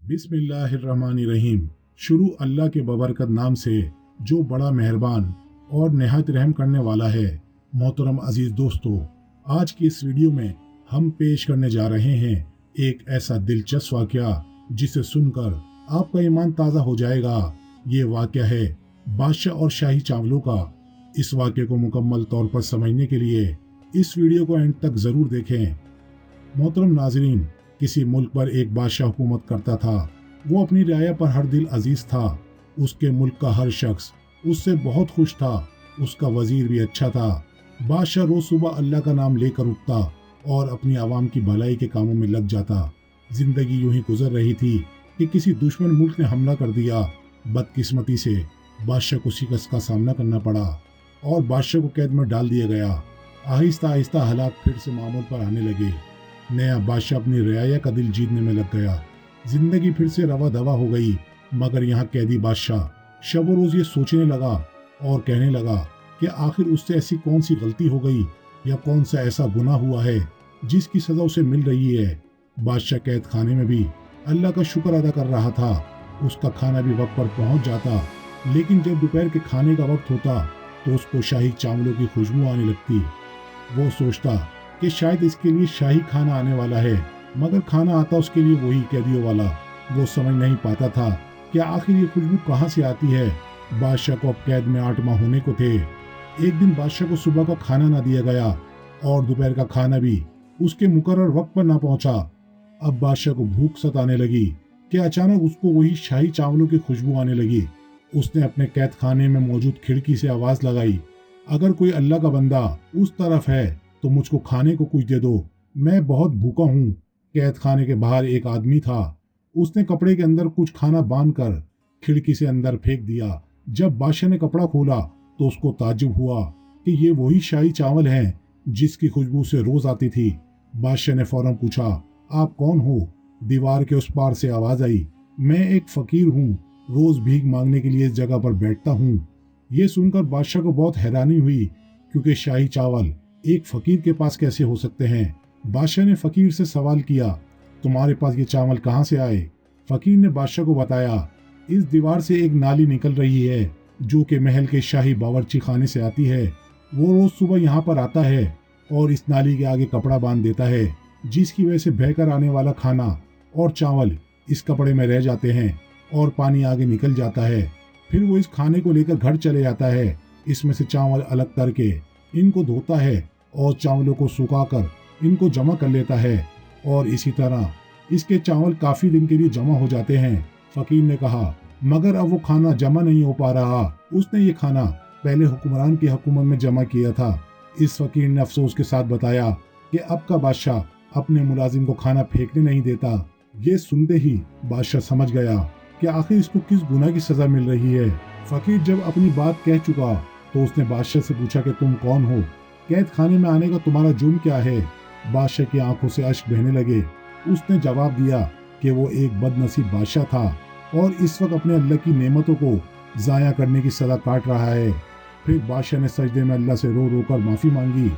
बिस्मिल्लाहिर्रहमानिर्रहीम। शुरू अल्लाह के बबरकत नाम से जो बड़ा मेहरबान और नहायत रहम करने वाला है। मोहतरम अजीज दोस्तों, आज की इस वीडियो में हम पेश करने जा रहे हैं एक ऐसा दिलचस्प वाकया जिसे सुनकर आपका ईमान ताज़ा हो जाएगा। ये वाकया है बादशाह और शाही चावलों का। इस वाकये को मुकम्मल तौर पर समझने के लिए इस वीडियो को एंड तक ज़रूर देखें। मोहतरम नाजरीन, किसी मुल्क पर एक बादशाह हुकूमत करता था। वो अपनी रियाया पर हर दिल अजीज था। उसके मुल्क का हर शख्स उससे बहुत खुश था। उसका वजीर भी अच्छा था। बादशाह रोज सुबह अल्लाह का नाम लेकर उठता और अपनी आवाम की भलाई के कामों में लग जाता। जिंदगी यूं ही गुजर रही थी कि किसी दुश्मन मुल्क ने हमला कर दिया। बदकिस्मती से बादशाह को शिकस्त का सामना करना पड़ा और बादशाह को कैद में डाल दिया गया। आहिस्ता आहिस्ता हालात फिर से मामूल पर आने लगे। नया बादशाह अपनी रियाया का दिल जीतने में लग गया। जिंदगी फिर से रवा दवा हो गई। मगर यहाँ कैदी बादशाह शब रोज ये सोचने लगा और कहने लगा कि आखिर उससे ऐसी कौन सी गलती हो गई या कौन सा ऐसा गुनाह हुआ है जिसकी सजा उसे मिल रही है। बादशाह कैद खाने में भी अल्लाह का शुक्र अदा कर रहा था। उसका खाना भी वक्त पर पहुंच जाता, लेकिन जब दोपहर के खाने का वक्त होता तो उसको शाही चावलों की खुशबू आने लगती। वो सोचता कि शायद इसके लिए शाही खाना आने वाला है, मगर खाना आता उसके लिए वही कैदियों वाला। वो समझ नहीं पाता था कि आखिर ये खुशबू कहाँ से आती है। बादशाह को अब कैद में 8 माह होने को थे। एक दिन बादशाह को सुबह का खाना ना दिया गया और दोपहर का खाना भी उसके मुकर्रर वक्त पर ना पहुंचा। अब बादशाह को भूख सताने लगी कि अचानक उसको वही शाही चावलों की खुशबू आने लगी। उसने अपने कैद खाने में मौजूद खिड़की से आवाज लगाई, अगर कोई अल्लाह का बंदा उस तरफ है तो मुझको खाने को कुछ दे दो, मैं बहुत भूखा हूँ। कैद खाने के बाहर एक आदमी था। उसने कपड़े के अंदर कुछ खाना बांधकर खिड़की से अंदर फेंक दिया। जब बादशाह ने कपड़ा खोला तो उसको ताज्जुब हुआ कि ये वही शाही चावल हैं जिसकी खुशबू से रोज आती थी। बादशाह ने फौरन पूछा, आप कौन हो? दीवार के उस पार से आवाज आई, मैं एक फकीर हूँ, रोज भीख मांगने के लिए इस जगह पर बैठता हूँ। ये सुनकर बादशाह को बहुत हैरानी हुई, क्योंकि शाही चावल एक फकीर के पास कैसे हो सकते हैं। बादशाह ने फकीर से सवाल किया, तुम्हारे पास ये चावल कहाँ से आए? फकीर ने बादशाह को बताया, इस दीवार से एक नाली निकल रही है जो कि महल के शाही बावर्ची खाने से आती है। वो रोज सुबह यहाँ पर आता है और इस नाली के आगे कपड़ा बांध देता है, जिसकी वजह से बहकर आने वाला खाना और चावल इस कपड़े में रह जाते हैं और पानी आगे निकल जाता है। फिर वो इस खाने को लेकर घर चले जाता है। इसमें से चावल अलग करके इनको धोता है और चावलों को सुखाकर इनको जमा कर लेता है और इसी तरह इसके चावल काफी दिन के लिए जमा हो जाते हैं। फकीर ने कहा, मगर अब वो खाना जमा नहीं हो पा रहा। उसने ये खाना पहले हुक्मरान की हुकूमत में जमा किया था। इस फकीर ने अफसोस के साथ बताया कि अब का बादशाह अपने मुलाजिम को खाना फेंकने नहीं देता। ये सुनते ही बादशाह समझ गया कि आखिर इसको किस गुनाह की सजा मिल रही है। फकीर जब अपनी बात कह चुका तो उसने बादशाह से पूछा कि तुम कौन हो? कैद खाने में आने का तुम्हारा जुर्म क्या है? बादशाह की आंखों से अश्क बहने लगे। उसने जवाब दिया कि वो एक बदनसीब बादशाह था और इस वक्त अपने अल्लाह की नेमतों को जाया करने की सजा काट रहा है। फिर बादशाह ने सजदे में अल्लाह से रो रो कर माफ़ी मांगी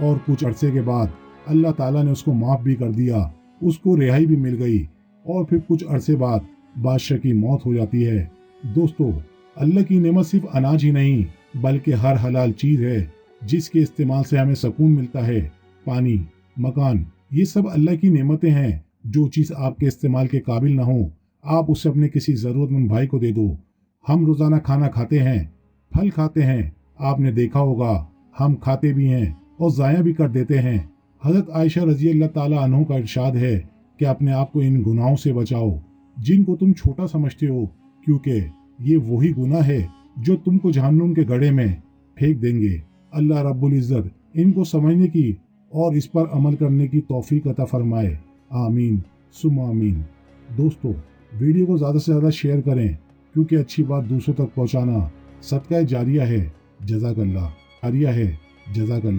और कुछ अरसे के बाद अल्लाह ताला ने उसको माफ़ भी कर दिया। उसको रिहाई भी मिल गई और फिर कुछ अरसे बाद बादशाह की मौत हो जाती है। दोस्तों, अल्लाह की नेमत सिर्फ अनाज ही नहीं बल्कि हर हलाल चीज़ है जिसके इस्तेमाल से हमें सुकून मिलता है। पानी, मकान, ये सब अल्लाह की नेमतें हैं। जो चीज़ आपके इस्तेमाल के काबिल ना हो, आप उसे अपने किसी ज़रूरतमंद भाई को दे दो। हम रोज़ाना खाना खाते हैं, फल खाते हैं, आपने देखा होगा हम खाते भी हैं और ज़ाया भी कर देते हैं। हज़रत आयशा रज़ी अल्लाह ताला अन्हा का इरशाद है कि अपने आप को इन गुनाहों से बचाओ जिनको तुम छोटा समझते हो, क्योंकि ये वही गुनाह है जो तुमको जहन्नुम के गड्ढे में फेंक देंगे। अल्लाह रब्बुल इज़्ज़त इनको समझने की और इस पर अमल करने की तौफीक अता फरमाए। आमीन सुम्मा आमीन। दोस्तों, वीडियो को ज़्यादा से ज़्यादा शेयर करें, क्योंकि अच्छी बात दूसरों तक पहुँचाना सदका जारिया है। जज़ाकल्लाह। जारिया है। जज़ाकल्लाह।